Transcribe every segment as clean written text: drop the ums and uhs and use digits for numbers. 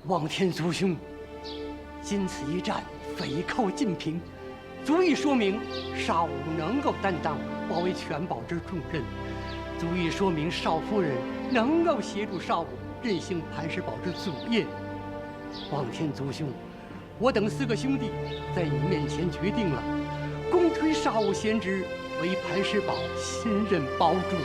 望天族兄，仅此一战，匪寇尽平，足以说明少武能够担当保卫全堡之重任，足以说明少夫人能够协助少武振兴磐石堡之祖业。望天族兄，我等4个兄弟在你面前决定了，公推少武贤侄为磐石堡新任堡主。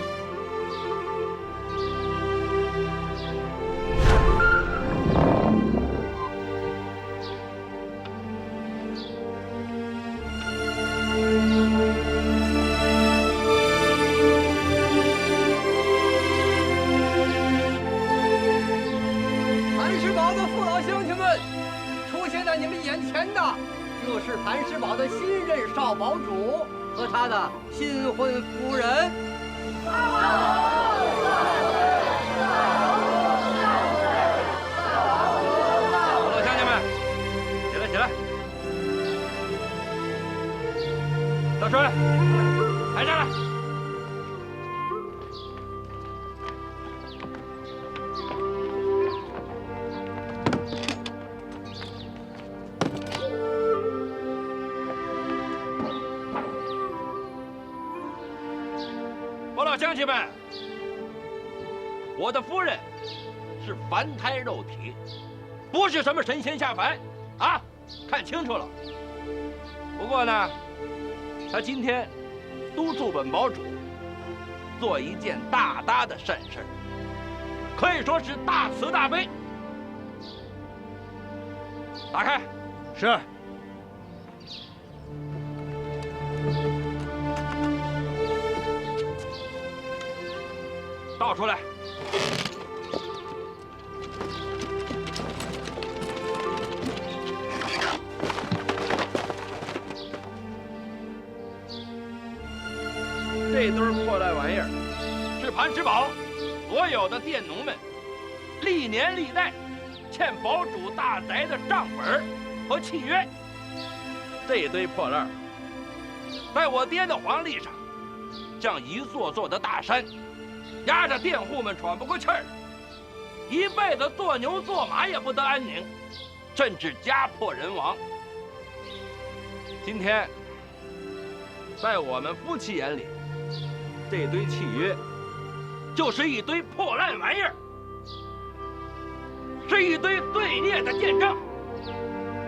磐石堡的父老乡亲们，出现在你们眼前的，就是磐石堡的新任少堡主和他的新婚夫人。父老乡亲们，起来起来！大帅，抬上来！乡亲们，我的夫人是凡胎肉体，不是什么神仙下凡啊！看清楚了。不过呢，她今天督促本堡主做一件大大的善事，可以说是大慈大悲。打开。是。倒出来。这堆破烂玩意儿，是磐石堡所有的佃农们历年历代欠堡主大宅的账本和契约。这堆破烂，在我爹的皇历上，像一座座的大山。压着佃户们喘不过气儿，一辈子做牛做马也不得安宁，甚至家破人亡。今天，在我们夫妻眼里，这堆契约就是一堆破烂玩意儿，是一堆罪孽的见证。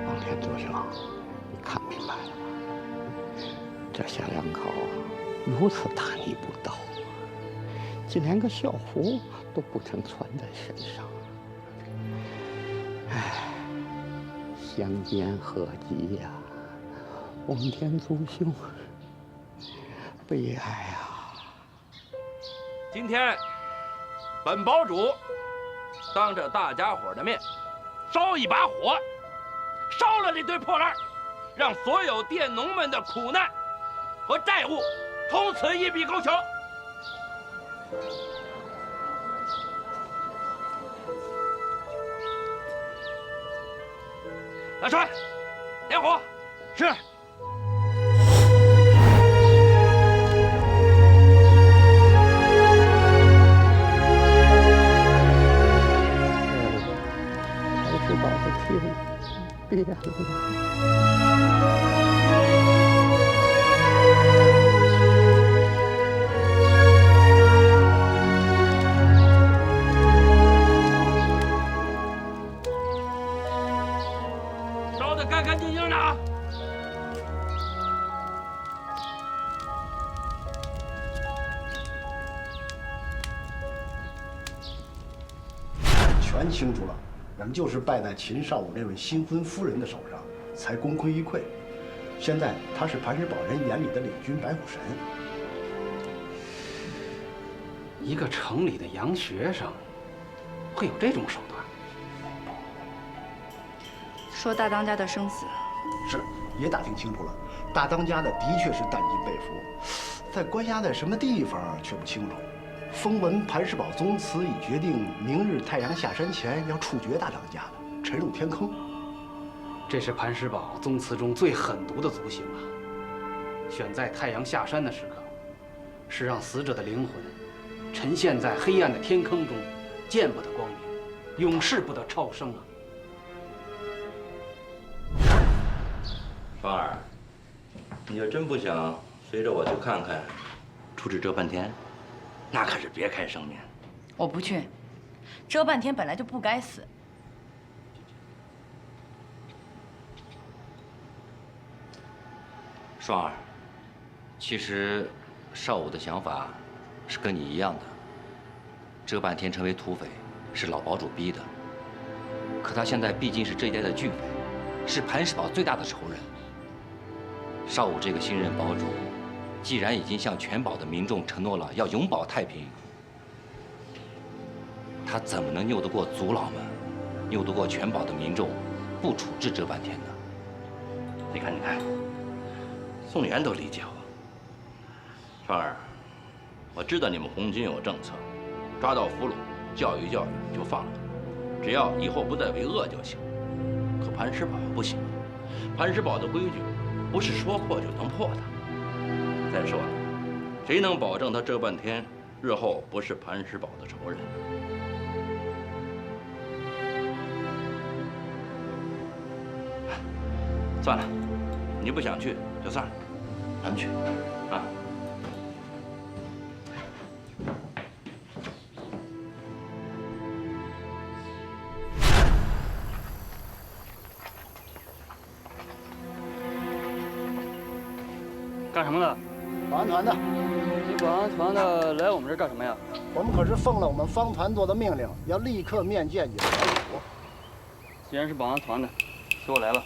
望天族兄，你看明白了吗？这小两口如此大逆不道，竟连个校服都不曾穿在身上。唉，相煎何急呀，望天族兄，悲哀啊！今天，本堡主当着大家伙的面，烧一把火，烧了这堆破烂，让所有佃农们的苦难和债务从此一笔勾销。大帅，点火。是。还是把这天变了。全清楚了，俺们就是败在秦少武这位新婚夫人的手上，才功亏一篑。现在他是磐石堡人眼里的领军白虎神。一个城里的洋学生，会有这种手段？说大当家的生死，是也打听清楚了，大当家的确是弹尽被俘，在关押在什么地方却不清楚。风闻磐石堡宗祠已决定，明日太阳下山前要处决大当家的，沉入天坑。这是磐石堡宗祠中最狠毒的族刑啊！选在太阳下山的时刻，是让死者的灵魂沉陷在黑暗的天坑中，见不得光明，永世不得超生啊！芳儿，你要真不想随着我去看看，处置这半天，那可是别开生面。我不去，这半天本来就不该死。双儿，其实少武的想法是跟你一样的。这半天成为土匪是老堡主逼的，可他现在毕竟是这一代的巨匪，是磐石堡最大的仇人。少武这个新任堡主，既然已经向全堡的民众承诺了要永保太平，他怎么能拗得过族老们，拗得过全堡的民众，不处置这半天呢？你看，宋元都理解我。芳儿，我知道你们红军有政策，抓到俘虏，教育就放了，只要以后不再为恶就行。可磐石堡不行，磐石堡的规矩不是说破就能破的。再说了，谁能保证他这半天日后不是磐石堡的仇人？算了，你不想去就算了，咱们去，啊。干什么的？保安团的。你保安团的来我们这儿干什么呀？我们可是奉了我们方团座的命令，要立刻面见你们堡主。既然是保安团的，随我来吧。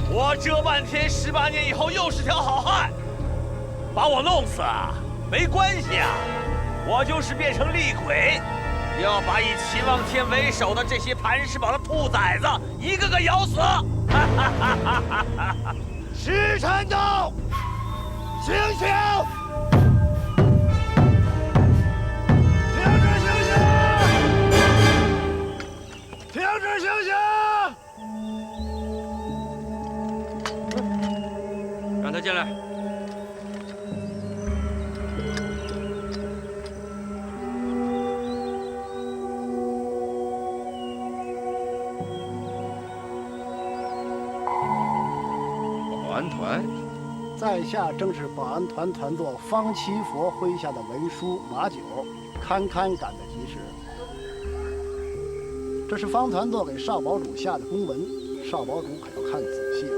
我这半天18年以后又是条好汉，把我弄死啊没关系啊，我就是变成厉鬼，要把以秦王天为首的这些磐石堡的兔崽子一个个咬死。时辰到，醒醒！停止行刑！停止行刑！让他进来。保安团，在下正是保安团团座方七佛麾下的文书马九，堪赶得及时。这是方团座给少堡主下的公文，少堡主可要看仔细了。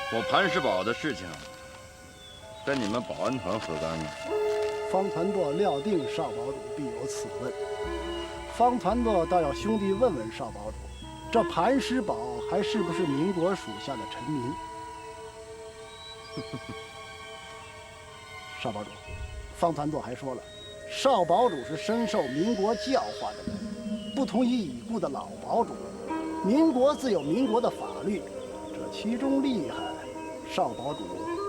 我磐石堡的事情，跟你们保安团何干呢？方团座料定少堡主必有此问，方团座倒要兄弟问问少堡主，这磐石堡还是不是民国属下的臣民？少堡主，方团座还说了，少堡主是深受民国教化的人，不同于已故的老堡主。民国自有民国的法律，这其中厉害，少堡主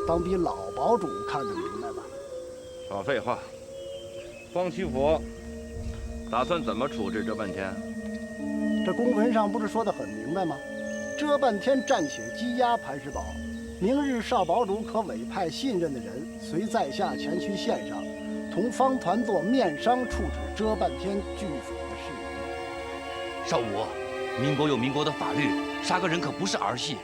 当比老堡主看得明白吧？少废话。方七佛打算怎么处置这半天？这公文上不是说得很明白吗？这半天暂且羁押磐石堡，明日少堡主可委派信任的人随在下前去县上，同方团座面商处置这半天拒匪的事宜。少武，民国有民国的法律，杀个人可不是儿戏。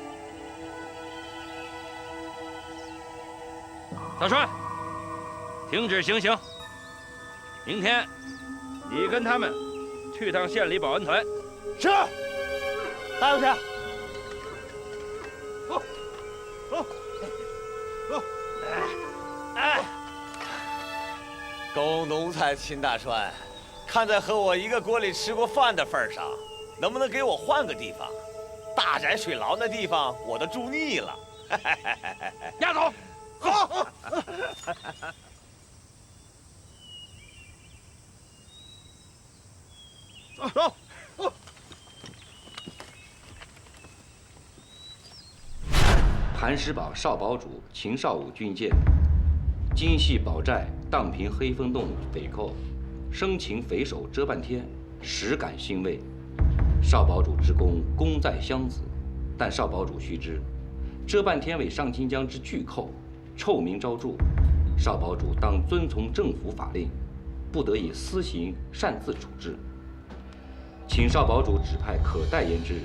大帅，停止行刑。明天你跟他们去趟县里保安团。是，带过去。走，走，走。哎，狗农奴才秦大栓，看在和我一个锅里吃过饭的份上，能不能给我换个地方？大宅水牢那地方我都住腻了。押走。好。走。磐石堡少堡主秦少武军舰，今系堡寨荡平黑风洞匪寇，生擒匪首遮半天，实感欣慰。少堡主之功，功在襄子，但少堡主须知，遮半天为上清江之巨寇，臭名昭著，少堡主当遵从政府法令，不得以私刑擅自处置。请少堡主指派可代言之人，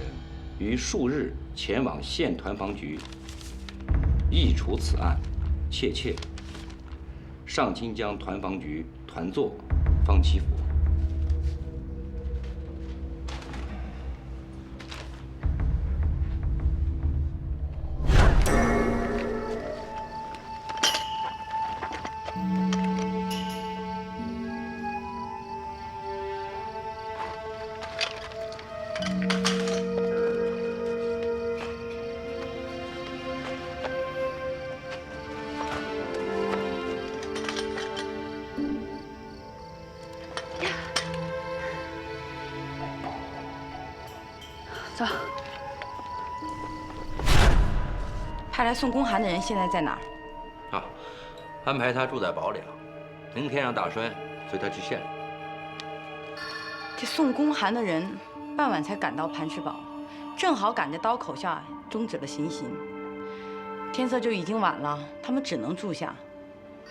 于数日前往县团防局，议处此案，切。上清江团防局团座方七佛。走。派来送公函的人现在在哪儿？啊，安排他住在堡里了。明天让大栓随他去县里。这送公函的人傍晚才赶到磐石堡，正好赶着刀口下终止了行刑。天色就已经晚了，他们只能住下。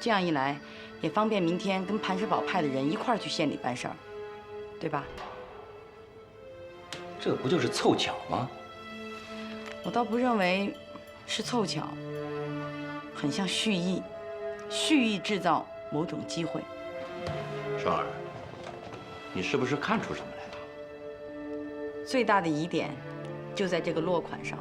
这样一来，也方便明天跟磐石堡派的人一块儿去县里办事儿，对吧？这不就是凑巧吗？我倒不认为是凑巧，很像蓄意制造某种机会。双儿，你是不是看出什么来了？最大的疑点就在这个落款上。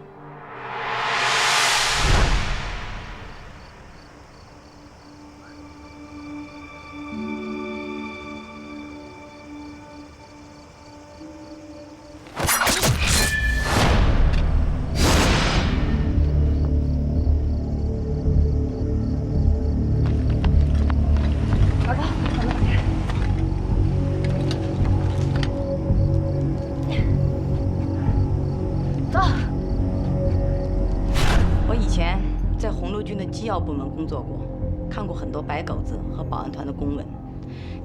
机要部门工作过，看过很多白狗子和保安团的公文。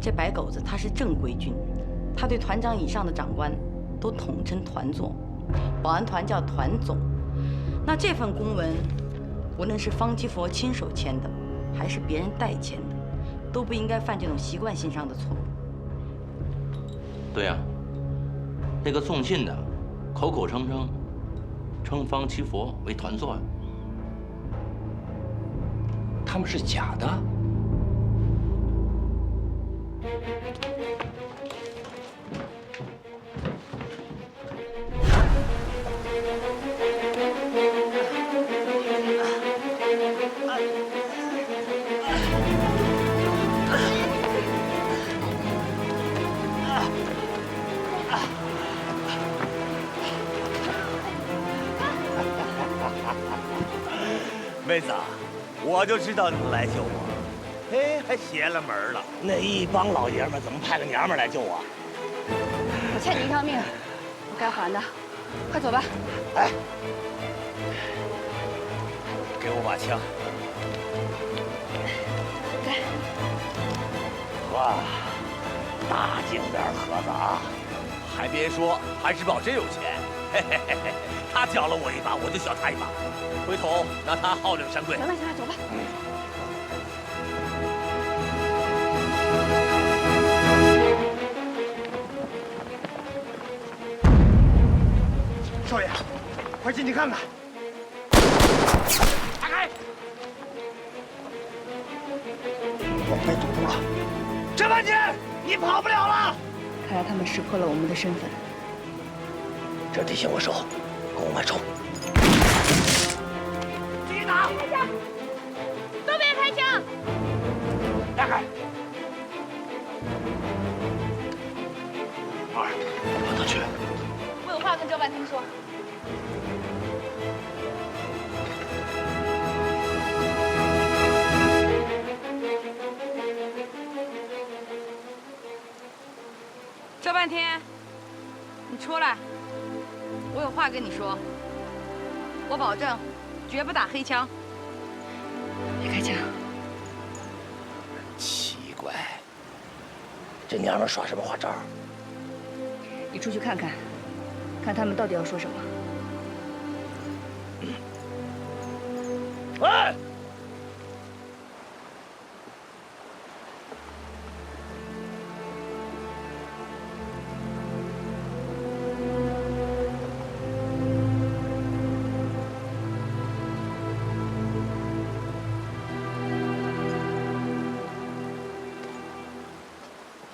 这白狗子他是正规军，他对团长以上的长官都统称团座，保安团叫团总。那这份公文，无论是方七佛亲手签的，还是别人代签的，都不应该犯这种习惯性上的错误。对呀，那个送信的，口口声声称方七佛为团座。他们是假的。妹子，我就知道你能来救我，嘿，还邪了门了。那一帮老爷们怎么派个娘们来救我？我欠你一条命，我该还的，快走吧。哎，给我把枪。来。哇，大金链盒子啊！还别说，韩世宝真有钱，嘿嘿嘿嘿，他教了我一把，我就教他一把。回头让他号令山贵。行了行了，走吧。少爷，快进去看看。打开！我们被堵住了。甄万金，你跑不了了。看来他们识破了我们的身份。这地先我守，跟我慢冲。继续打！开枪！都别开枪！让开！板听说。周半天，你出来，我有话跟你说。我保证，绝不打黑枪。别开枪！奇怪，这娘们耍什么花招？你出去看看，看他们到底要说什么。哎！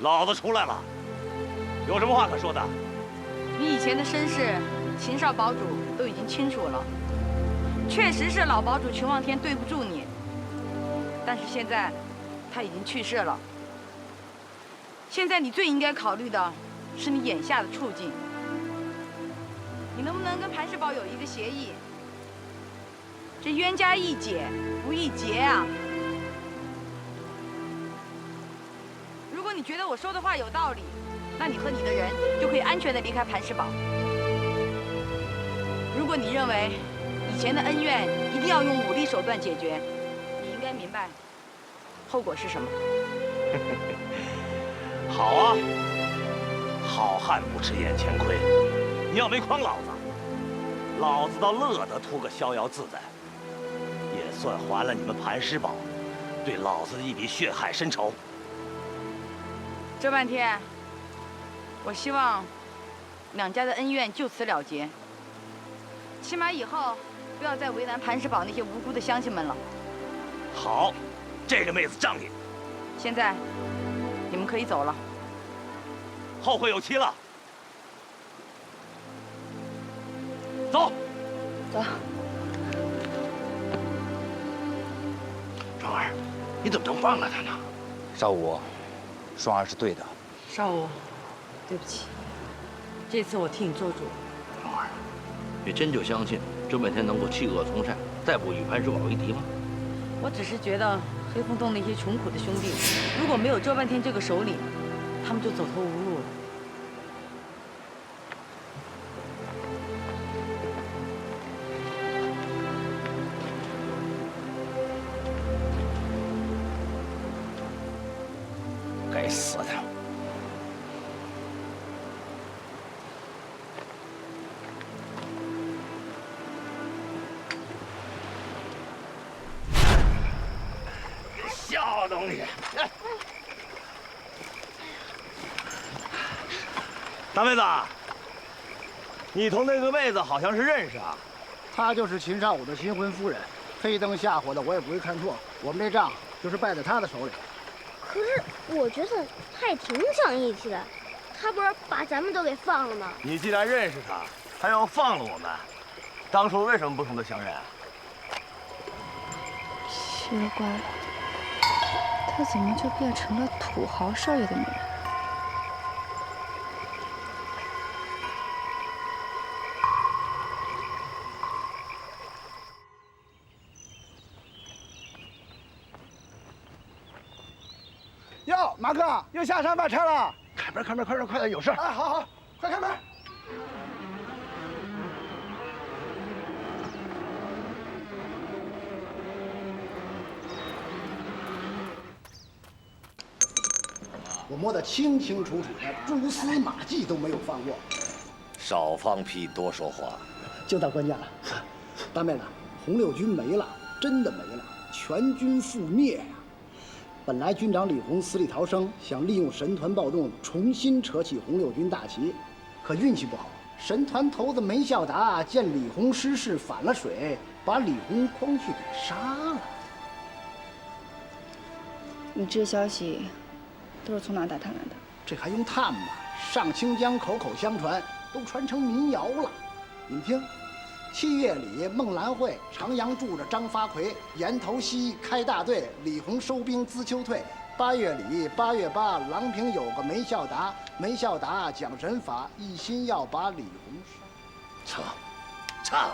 老子出来了，有什么话可说的？你以前的身世，秦少堡主都已经清楚了。确实是老堡主秦望天对不住你，但是现在他已经去世了。现在你最应该考虑的是你眼下的处境。你能不能跟磐石堡有一个协议？这冤家宜解不宜结啊！如果你觉得我说的话有道理，那你和你的人就可以安全地离开磐石堡。如果你认为以前的恩怨一定要用武力手段解决，你应该明白后果是什么。好啊，好汉不吃眼前亏。你要没诓老子，老子倒乐得图个逍遥自在，也算还了你们磐石堡对老子的一笔血海深仇。周半天，我希望两家的恩怨就此了结，起码以后不要再为难磐石堡那些无辜的乡亲们了。好，这个妹子仗义。现在你们可以走了。后会有期了。走。走。双儿，你怎么能放了他呢？少武，双儿是对的。少武，对不起，这次我替你做主。双儿，你真就相信周半天能够弃恶从善，再不与磐石堡为敌吗？我只是觉得黑风洞那些穷苦的兄弟，如果没有周半天这个首领，他们就走投无路了。该死的！小东西！大妹子，你同那个妹子好像是认识啊？她就是秦少武的新婚夫人，黑灯瞎火的我也不会看错。我们这仗就是败在她的手里。可是我觉得他也挺讲义气的，他不是把咱们都给放了吗？你既然认识他，他要放了我们，当初为什么不同他相认？奇了怪了，他怎么就变成了土豪少爷的女人？哟，马哥，又下山卖车了。开门，开门，快点，快点，有事！哎，好好，快开门。我摸得清清楚楚的，蛛丝马迹都没有放过。少放屁，多说话。就到关键了，大妹子，红六军没了，真的没了，全军覆灭呀！本来军长李洪死里逃生，想利用神团暴动重新扯起红六军大旗，可运气不好，神团头子梅孝达见李洪失势反了水，把李洪诓去给杀了。你这消息都是从哪打探来的？这还用探吗？上清江口口相传，都传成民谣了。你们听，7月里孟兰会，长阳住着张发奎，岩头西开大队，李洪收兵资秋退。8月里8月8，郎平有个梅孝达，梅孝达讲神法，一心要把李洪杀。唱，唱。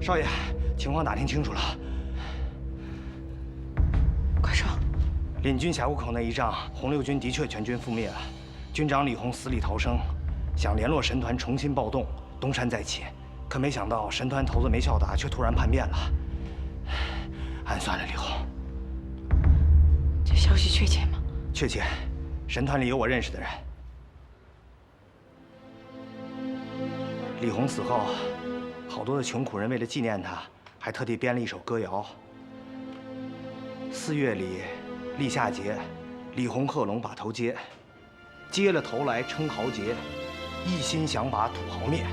少爷，情况打听清楚了。快说。领军峡谷口那一仗，红六军的确全军覆灭了，军长李洪死里逃生，想联络神团重新暴动，东山再起。可没想到神团头子梅孝达却突然叛变了。俺算了，李洪。这消息确切吗？确切，神团里有我认识的人。李洪死后，好多的穷苦人为了纪念他，还特地编了一首歌谣。4月里，立夏节，李洪贺龙把头接，接了头来称豪杰，一心想把土豪灭。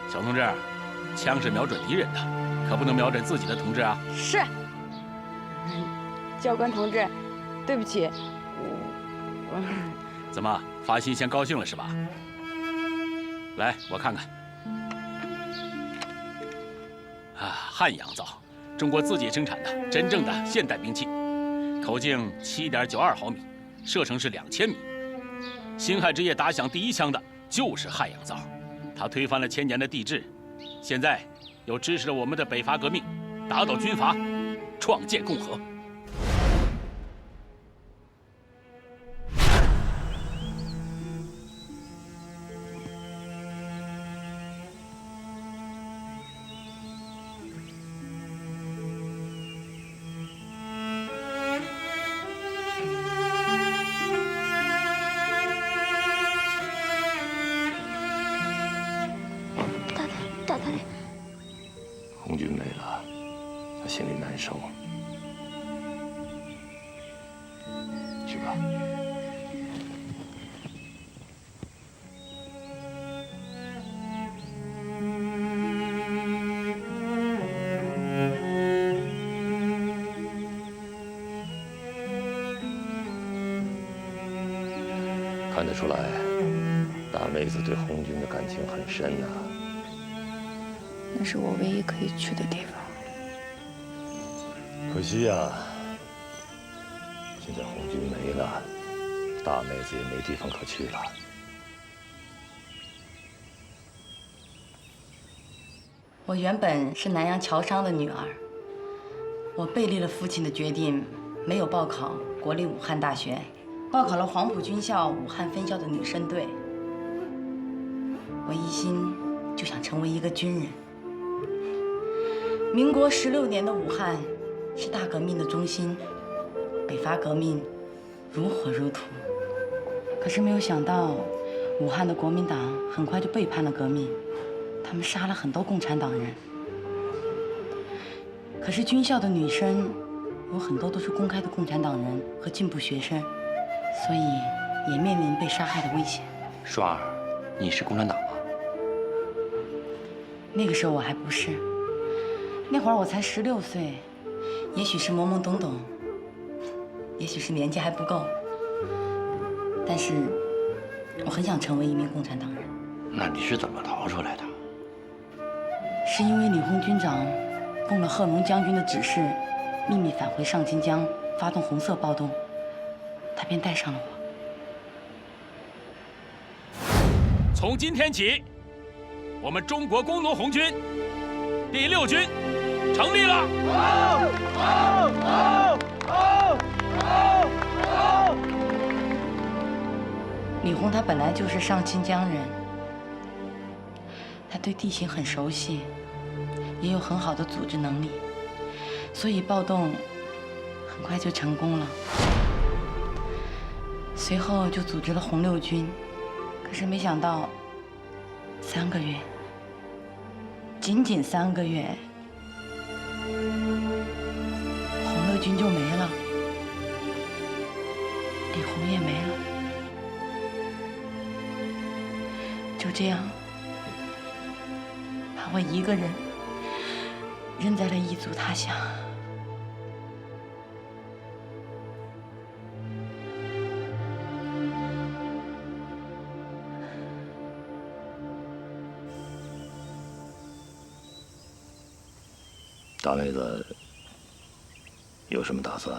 小同志，枪是瞄准敌人的，可不能瞄准自己的同志啊！是。教官同志，对不起，怎么发新鲜高兴了是吧？来，我看看。啊，汉阳造，中国自己生产的真正的现代兵器，口径7.92毫米，射程是2000米。辛亥之夜打响第一枪的就是汉阳造。他推翻了1000年的帝制，现在又支持了我们的北伐革命，打倒军阀，创建共和。大太，红军没了，他心里难受。去吧。看得出来，大妹子对红军的感情很深呐。那是我唯一可以去的地方。可惜呀，现在红军没了，大妹子也没地方可去了。我原本是南洋侨商的女儿，我背离了父亲的决定，没有报考国立武汉大学，报考了黄埔军校武汉分校的女生队。我一心就想成为一个军人。民国16年的武汉是大革命的中心，北伐革命如火如荼。可是没有想到，武汉的国民党很快就背叛了革命，他们杀了很多共产党人。可是军校的女生有很多都是公开的共产党人和进步学生，所以也面临被杀害的危险。双儿，你是共产党吗？那个时候我还不是。那会儿我才16岁，也许是懵懵懂懂，也许是年纪还不够，但是我很想成为一名共产党人。那你是怎么逃出来的？是因为李洪军长奉了贺龙将军的指示，秘密返回上清江，发动红色暴动，他便带上了我。从今天起，我们中国工农红军第6军成立了。李洪他本来就是上清江人，他对地形很熟悉，也有很好的组织能力，所以暴动很快就成功了。随后就组织了红六军，可是没想到3个月，仅仅3个月，红六军就没了，李洪也没了。就这样，把我一个人扔在了异族他乡。大妹子有什么打算？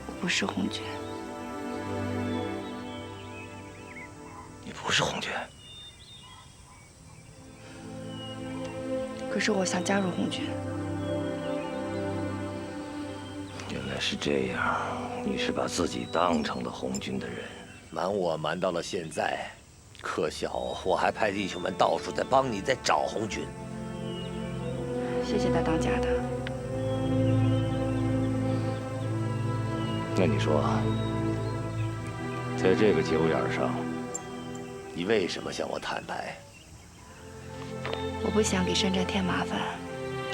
我不是红军。你不是红军？可是我想加入红军。原来是这样，你是把自己当成了红军的人。瞒我瞒到了现在，可笑我还派弟兄们到处在帮你，在找红军。谢谢大当家的。那你说，在这个节骨眼上，你为什么向我坦白？我不想给山寨添麻烦。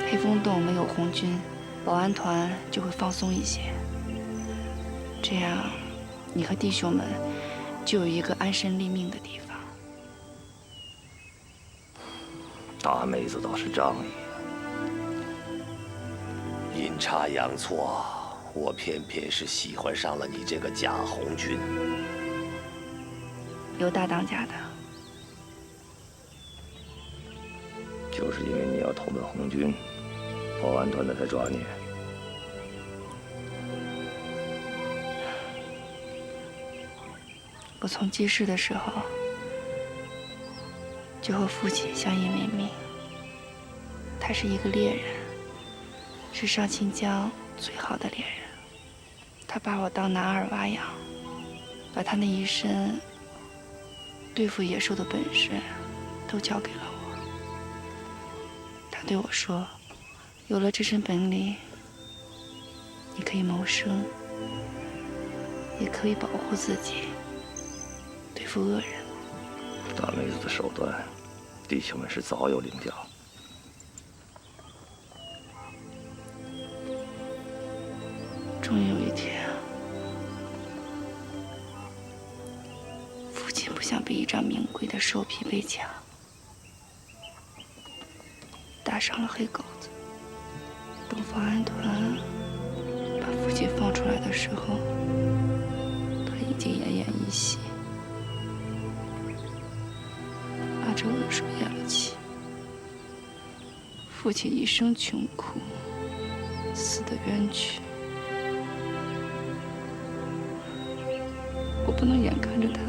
黑风洞没有红军，保安团就会放松一些。这样，你和弟兄们就有一个安身立命的地方。大妹子倒是仗义。阴差阳错，我偏偏是喜欢上了你这个假红军。有大当家的。就是因为你要投奔红军，保安团的才抓你。我从记事的时候就和父亲相依为命。他是一个猎人，是上清江最好的猎人。他把我当男儿挖养，把他那一身对付野兽的本事都教给了我。他对我说：“有了这身本领，你可以谋生，也可以保护自己，对付恶人。”大妹子的手段，弟兄们是早有领教。终于有一天，父亲不想被一张名贵的兽皮被抢，打伤了黑狗子。等保安团把父亲放出来的时候，他已经奄奄一息，拉着我的手咽了气。父亲一生穷苦，死得冤屈。我不能眼看着他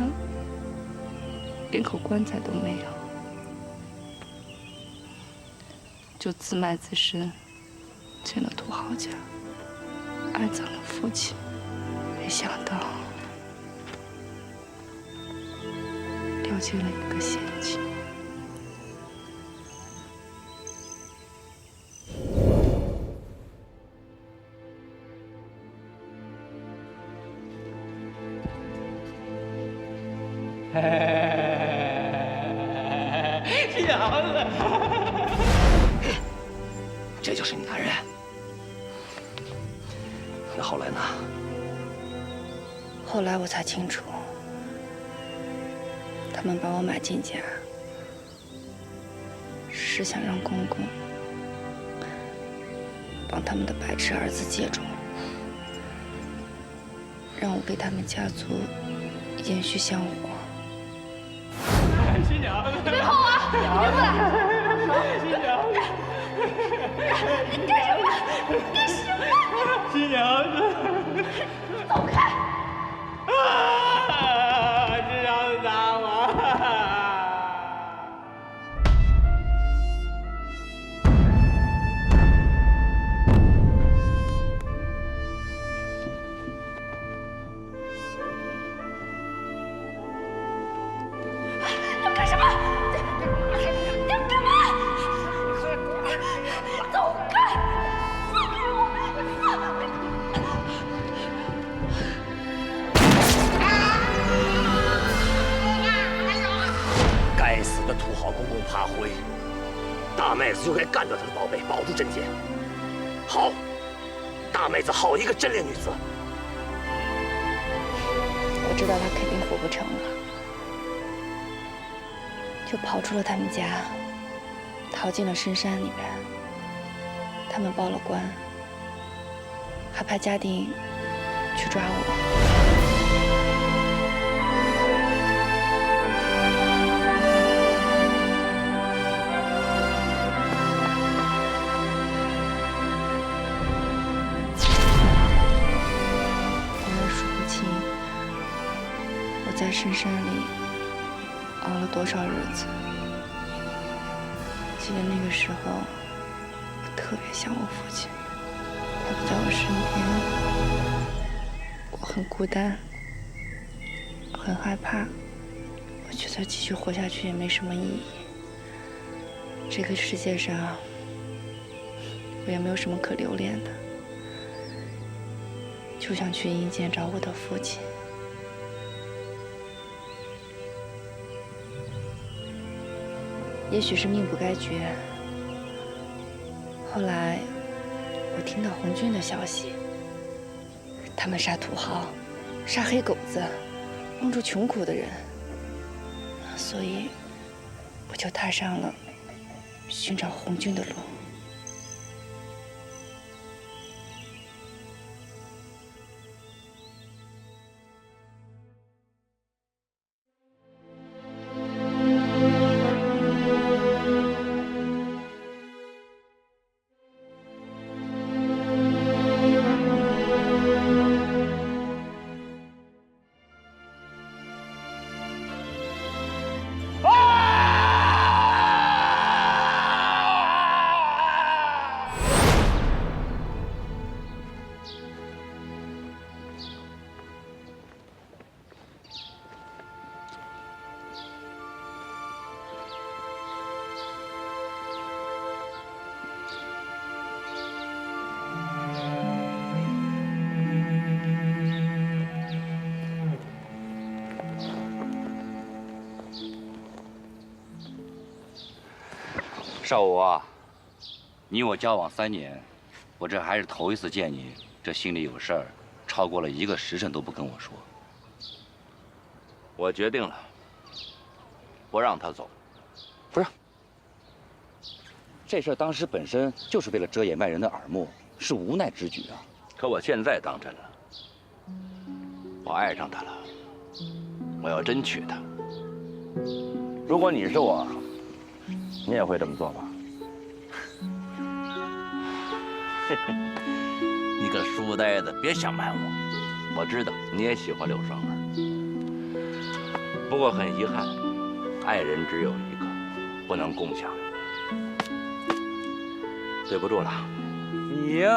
连口棺材都没有，就自卖自身，进了土豪家，安葬了父亲。没想到掉进了一个陷阱。娘了，这就是你男人。那后来呢？后来我才清楚，他们把我买进家，是想让公公帮他们的白痴儿子接种，让我给他们家族延续香火。新娘，你别碰我！你别过来！新娘，你干什么？你干什么？新娘子，走开！这样子打我！不怕灰，大妹子就该干掉他的宝贝，保住贞洁。好，大妹子好一个真烈女子。我知道他肯定活不成了，就跑出了他们家，逃进了深山里边。他们报了官，还派家丁去抓我。 在深山里熬了多少日子？记得那个时候，我特别想我父亲，他不在我身边，我很孤单，很害怕。我觉得继续活下去也没什么意义。这个世界上，我也没有什么可留恋的，就想去阴间找我的父亲。 也许是命不该绝。后来，我听到红军的消息，他们杀土豪，杀黑狗子，帮助穷苦的人，所以我就踏上了寻找红军的路。 少武啊，你我交往3年，我这还是头一次见你，这心里有事儿，超过了1个时辰都不跟我说。我决定了，不让他走。不是，这事儿当时本身就是为了遮掩外人的耳目，是无奈之举啊。可我现在当真了，我爱上他了，我要真娶她。如果你是我，你也会这么做吧？你个书呆子，别想瞒我。我知道你也喜欢柳双儿，不过很遗憾，爱人只有一个，不能共享。对不住了，你呀，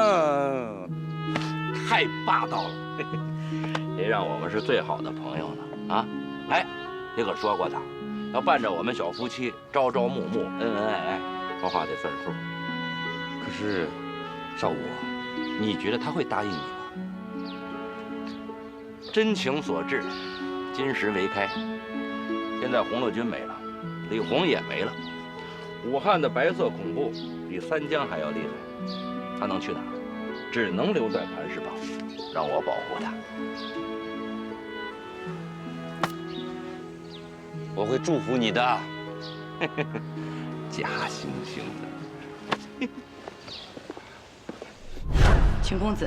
太霸道了。谁让我们是最好的朋友呢？啊，哎，你可说过的。 要伴着我们小夫妻朝朝暮暮、恩恩爱爱，说话得算数。可是，少武，你觉得他会答应你吗？真情所至，金石为开。现在红六军没了，李红也没了，武汉的白色恐怖比三江还要厉害。他能去哪儿？只能留在磐石堡，让我保护他。 我会祝福你的，假惺惺的。秦公子，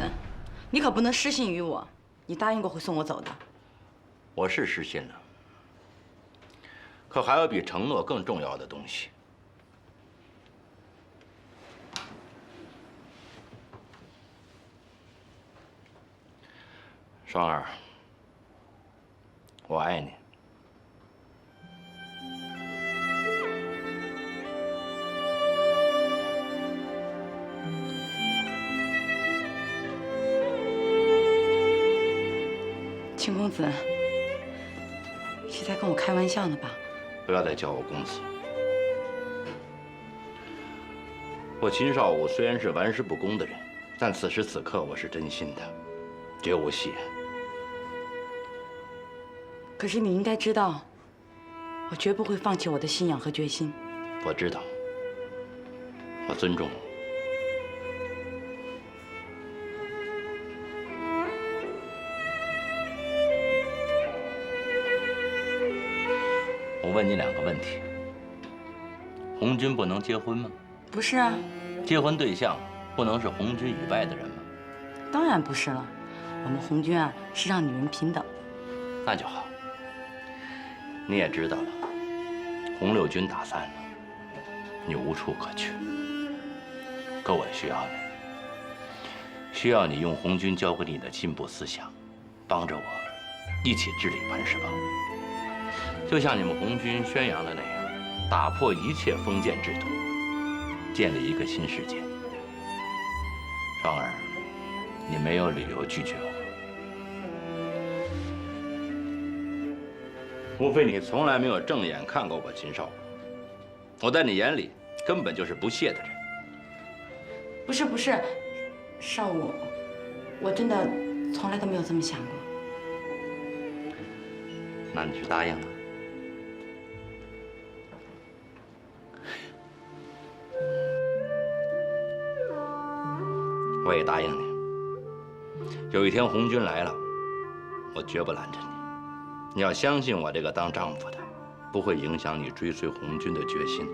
你可不能失信于我，你答应过会送我走的。我是失信了，可还有比承诺更重要的东西。双儿，我爱你。 秦公子，是在跟我开玩笑呢吧？不要再叫我公子。我秦少武虽然是玩世不恭的人，但此时此刻我是真心的，绝无戏言。可是你应该知道，我绝不会放弃我的信仰和决心。我知道，我尊重。我问你2个问题：红军不能结婚吗？不是啊。结婚对象不能是红军以外的人吗？当然不是了，我们红军啊是让女人平等。那就好。你也知道了，红六军打散了，你无处可去。可我需要你，需要你用红军教给你的进步思想，帮着我一起治理磐石堡。就像你们红军宣扬的那样，打破一切封建制度，建立一个新世界。双儿，你没有理由拒绝我。无非你从来没有正眼看过我秦少武，我在你眼里根本就是不屑的人。不是，少武，我真的从来都没有这么想过。那你是答应了？我也答应你。有一天红军来了，我绝不拦着你。你要相信我这个当丈夫的，不会影响你追随红军的决心。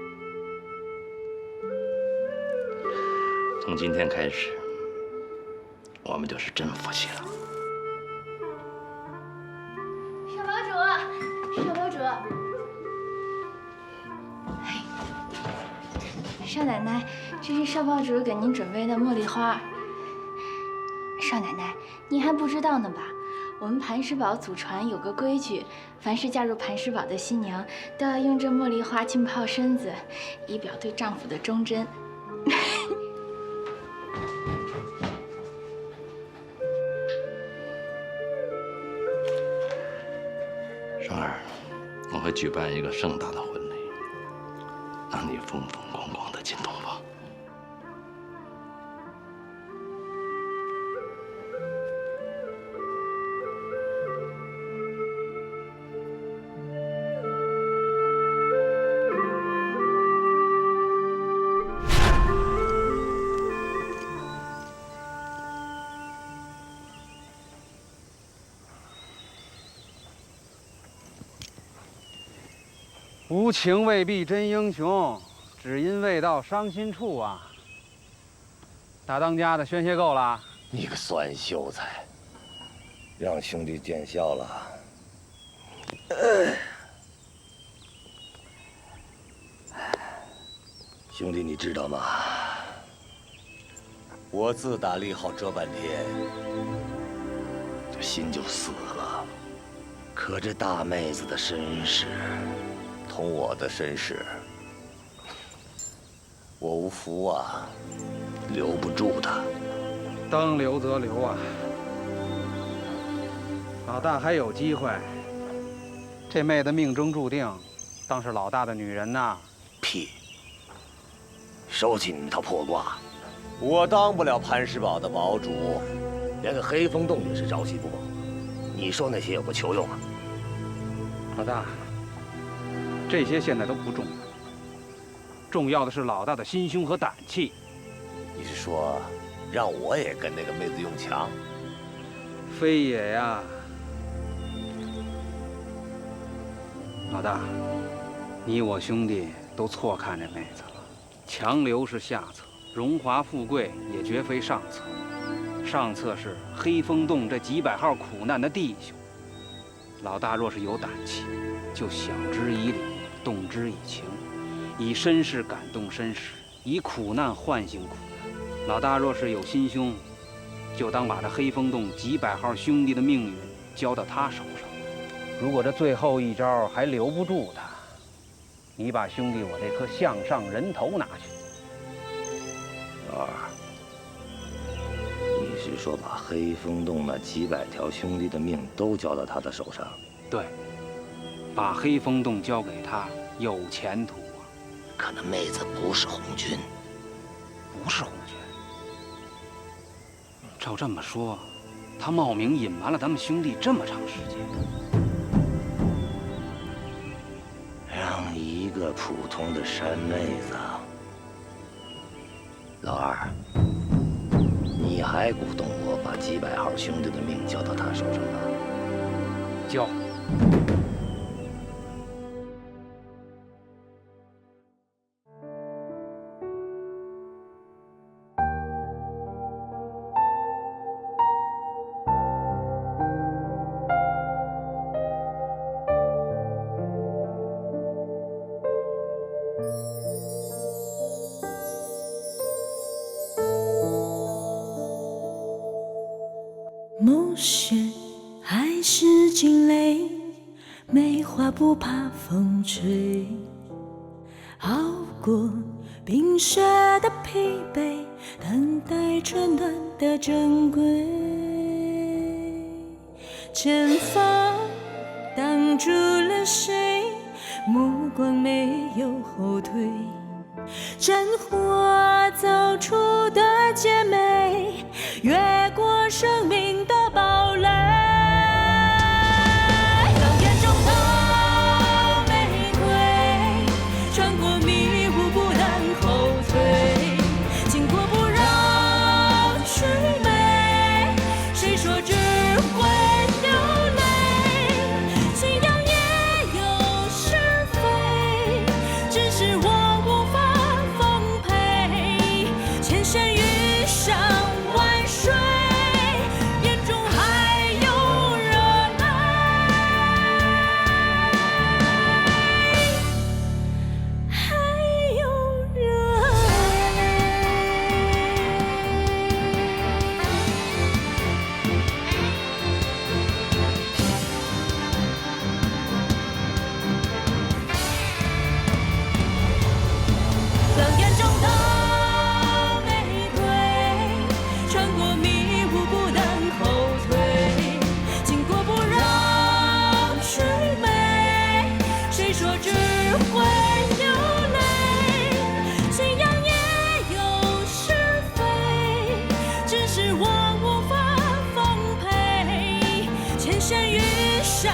从今天开始，我们就是真夫妻了。少堡主，少堡主，少奶奶，这是少堡主给您准备的茉莉花。少奶奶，您还不知道呢吧？我们磐石堡祖传有个规矩，凡是嫁入磐石堡的新娘，都要用这茉莉花浸泡身子，以表对丈夫的忠贞。双儿，我会举办一个盛大的婚礼，让你风风光光的进洞房。无情未必真英雄，只因未到伤心处啊！大当家的宣泄够了？你个酸秀才，让兄弟见笑了。兄弟，你知道吗？我自打立好这半天，这心就死了。可这大妹子的身世，同我的身世，我无福啊，留不住她。当留则留啊！老大还有机会。这妹子命中注定，当是老大的女人呐！屁！收起你那套破卦！我当不了磐石堡的堡主，连个黑风洞也是朝夕不保。你说那些有个球用啊？老大，这些现在都不重要，重要的是老大的心胸和胆气。你是说，让我也跟那个妹子用枪？非也呀！老大，你我兄弟都错看这妹子了。强留是下策，荣华富贵也绝非上策。上策是黑风洞这几百号苦难的弟兄。老大若是有胆气，就晓之以理，动之以情，以身世感动身世，以苦难唤醒苦难。老大若是有心胸，就当把这黑风洞几百号兄弟的命运交到他手上。如果这最后一招还留不住他，你把兄弟我这颗项上人头拿去。老二，你是说把黑风洞那几百条兄弟的命都交到他的手上？对，把黑风洞交给他，有前途啊！可那妹子不是红军，不是红军。照这么说，他冒名隐瞒了咱们兄弟这么长时间。让一个个普通的山妹子。老二，你还鼓动我把几百号兄弟的命交到他手上吗？交。暮雪还是惊雷，梅花不怕风吹，熬过冰雪的疲惫，等待春暖的珍贵。前方挡住了谁？目光没有后退，战火走出的姐妹，越过生命的堡垒。狼烟中的玫瑰，穿过迷雾不能后退，经过不让虚美，谁说只会流泪？信仰也有是非，只是我无法奉陪，千山遇上万水，眼中还有热爱，还有热爱。狼烟中的玫瑰，穿过迷雾不能后退，经过不让虚美，谁说只会流泪？信仰也有是非，只是我无法奉陪，千山遇上